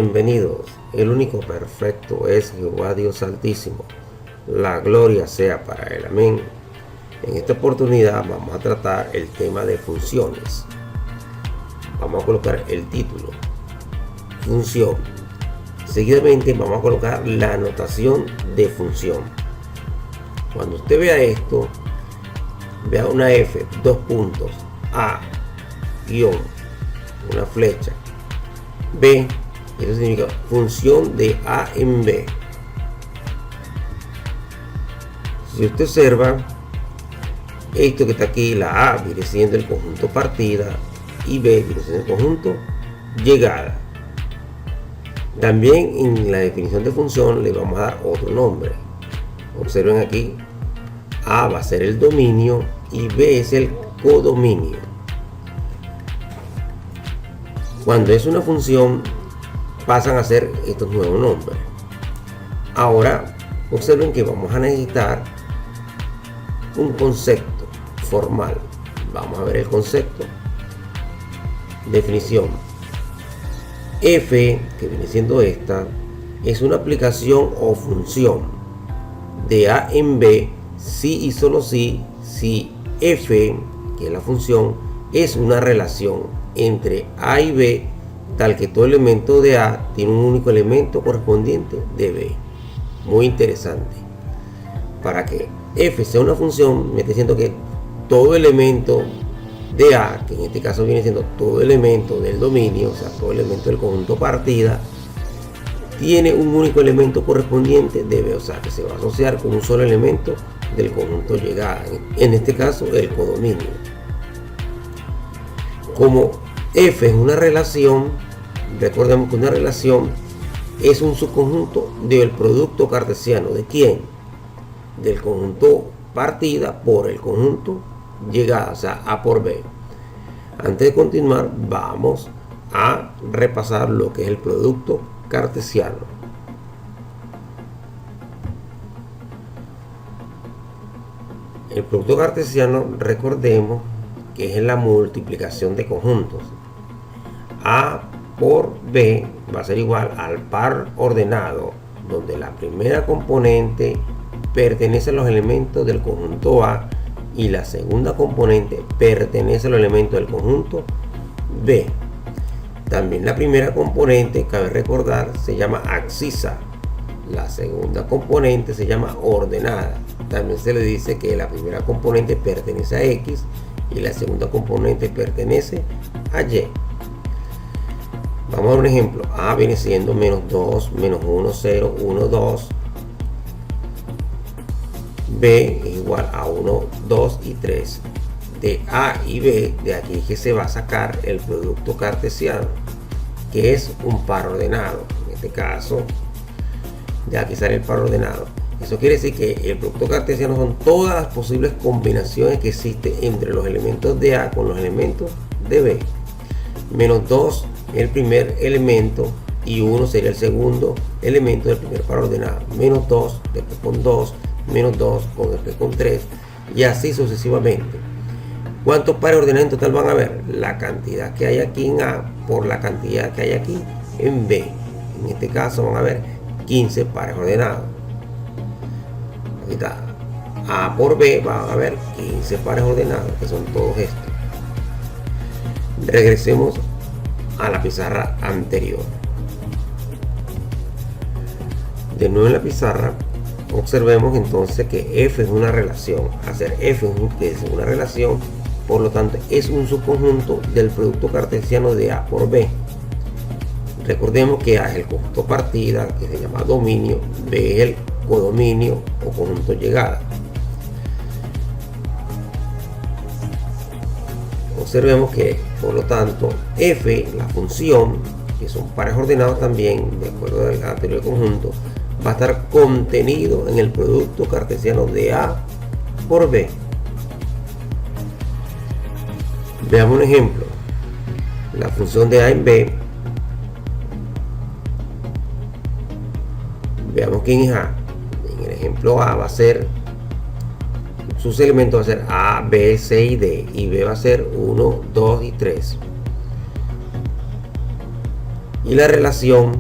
Bienvenidos, el único perfecto es Jehová Dios Altísimo, la gloria sea para él, amén. En esta oportunidad vamos a tratar el tema de funciones. Vamos a colocar el título, función. Seguidamente vamos a colocar la anotación de función. Cuando usted vea esto, vea una F, dos puntos, A, guión, una flecha, B, eso significa función de A en B. Si usted observa, esto que está aquí, la A viene siendo el conjunto partida y B viene siendo el conjunto llegada. También en la definición de función le vamos a dar otro nombre. Observen aquí, A va a ser el dominio y B es el codominio. Cuando es una función pasan a ser estos nuevos nombres. Ahora observen que vamos a necesitar un concepto formal. Vamos a ver el concepto. Definición. F, que viene siendo esta, es una aplicación o función de A en B si y solo si F, que es la función, es una relación entre A y B tal que todo elemento de A tiene un único elemento correspondiente de B. Muy interesante. Para que F sea una función, me está diciendo que todo elemento de A, que en este caso viene siendo todo elemento del dominio, o sea, todo elemento del conjunto partida, tiene un único elemento correspondiente de B, o sea, que se va a asociar con un solo elemento del conjunto llegada, en este caso el codominio. Como F es una relación, recordemos que una relación es un subconjunto del producto cartesiano. ¿De quién? Del conjunto partida por el conjunto llegada, o sea, A por B. Antes de continuar, vamos a repasar lo que es el producto cartesiano. El producto cartesiano, recordemos que es la multiplicación de conjuntos. A por B va a ser igual al par ordenado, donde la primera componente pertenece a los elementos del conjunto A y la segunda componente pertenece a los elementos del conjunto B. También la primera componente, cabe recordar, se llama abscisa. La segunda componente se llama ordenada. También se le dice que la primera componente pertenece a X y la segunda componente pertenece a Y. Vamos a ver un ejemplo. A viene siendo menos 2, menos 1, 0, 1, 2. B es igual a 1, 2 y 3. De A y B, de aquí es que se va a sacar el producto cartesiano, que es un par ordenado. En este caso, de aquí sale el par ordenado. Eso quiere decir que el producto cartesiano son todas las posibles combinaciones que existen entre los elementos de A con los elementos de B. Menos 2 es el primer elemento y 1 sería el segundo elemento del primer par ordenado. Menos 2, después con 2, menos 2, después con 3 y así sucesivamente. ¿Cuántos pares ordenados en total van a haber? La cantidad que hay aquí en A por la cantidad que hay aquí en B. En este caso van a haber 15 pares ordenados. Aquí está. A por B van a haber 15 pares ordenados, que son todos estos. Regresemos a la pizarra anterior. De nuevo en la pizarra, observemos entonces que F es una relación. Hacer F es una relación, por lo tanto es un subconjunto del producto cartesiano de A por B. Recordemos que A es el conjunto partida, que se llama dominio, B es el codominio o conjunto llegada. Observemos que, por lo tanto, F, la función, que son pares ordenados también, de acuerdo al anterior conjunto, va a estar contenido en el producto cartesiano de A por B. Veamos un ejemplo. La función de A en B. Veamos quién es A. En el ejemplo A va a ser, sus elementos va a ser A, B, C y D. Y B va a ser 1, 2 y 3. Y la relación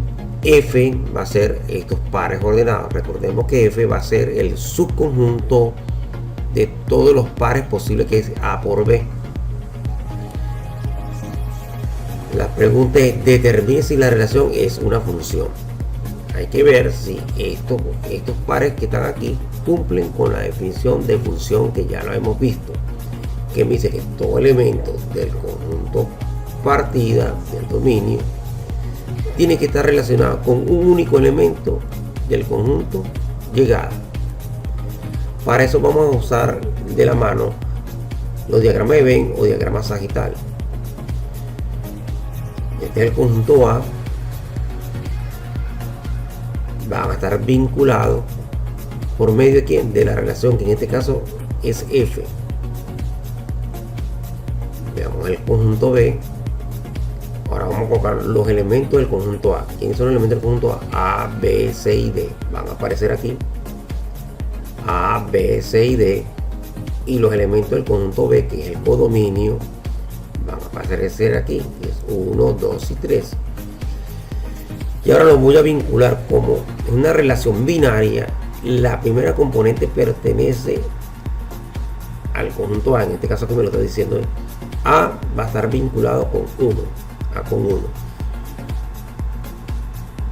F va a ser estos pares ordenados. Recordemos que F va a ser el subconjunto de todos los pares posibles, que es A por B. La pregunta es: determine si la relación es una función. Hay que ver si estos pares que están aquí cumplen con la definición de función que ya lo hemos visto, que me dice que todo elemento del conjunto partida del dominio tiene que estar relacionado con un único elemento del conjunto llegada. Para eso vamos a usar de la mano los diagramas de Venn o diagramas sagitales. Este es el conjunto A. Van a estar vinculados por medio de ¿quién? De la relación que en este caso es F. Veamos el conjunto B. Ahora vamos a colocar los elementos del conjunto A. ¿Quiénes son los elementos del conjunto A? A, B, C y D. Van a aparecer aquí. A, B, C y D. Y los elementos del conjunto B, que es el codominio, van a aparecer aquí, que es 1, 2 y 3. Y ahora los voy a vincular como en una relación binaria. La primera componente pertenece al conjunto A. En este caso que me lo está diciendo, A va a estar vinculado con 1. A con 1.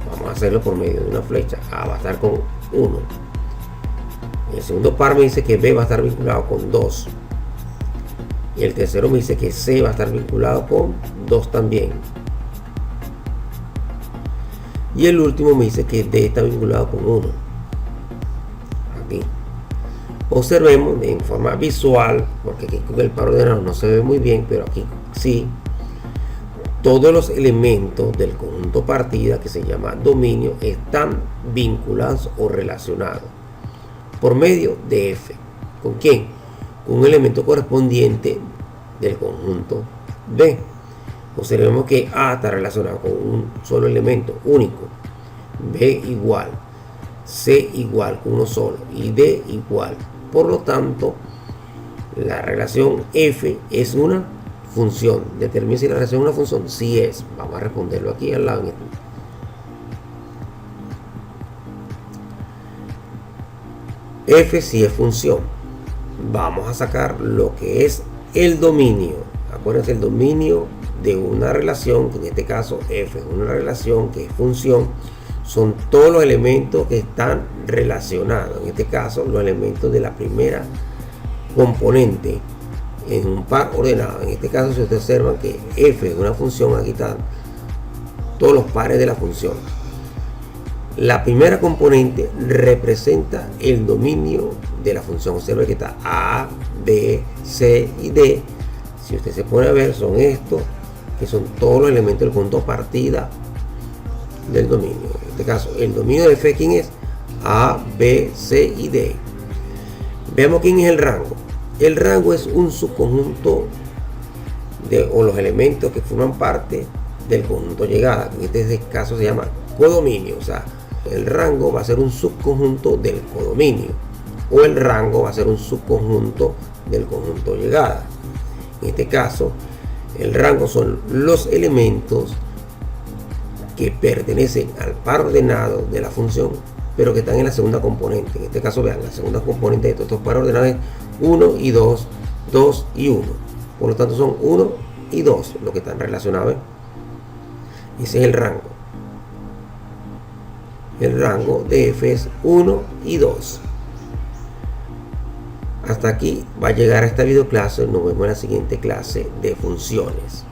Vamos a hacerlo por medio de una flecha. A va a estar con 1. El segundo par me dice que B va a estar vinculado con 2. Y el tercero me dice que C va a estar vinculado con 2 también. Y el último me dice que D está vinculado con 1. Aquí. Observemos en forma visual, porque aquí con el par ordenado no se ve muy bien, pero aquí sí. Todos los elementos del conjunto partida, que se llama dominio, están vinculados o relacionados por medio de F. ¿Con quién? Con un elemento correspondiente del conjunto B. Observemos que A está relacionado con un solo elemento único, B igual, C igual con uno solo y D igual. Por lo tanto, la relación F es una función. Determina si la relación es una función. Si es. Vamos a responderlo aquí al lado. F si es función. Vamos a sacar lo que es el dominio. Acuérdense, el dominio de una relación, que en este caso F es una relación que es función, son todos los elementos que están relacionados. En este caso, los elementos de la primera componente en un par ordenado. En este caso, si ustedes observan que F es una función, aquí están todos los pares de la función. La primera componente representa el dominio de la función. Observen que está A, B, C y D. Si usted se pone a ver, son estos, que son todos los elementos del conjunto partida del dominio. En este caso, el dominio de F, ¿quién es? A, B, C y D. Veamos quién es el rango. El rango es un subconjunto o los elementos que forman parte del conjunto llegada. En este caso se llama codominio. O sea, el rango va a ser un subconjunto del codominio, o el rango va a ser un subconjunto del conjunto llegada. En este caso, el rango son los elementos que pertenecen al par ordenado de la función, pero que están en la segunda componente. En este caso, vean, la segunda componente de todos estos pares ordenados es 1 y 2, 2 y 1. Por lo tanto, son 1 y 2 los que están relacionados. Ese es el rango. El rango de F es 1 y 2. Hasta aquí va a llegar esta videoclase. Nos vemos en la siguiente clase de funciones.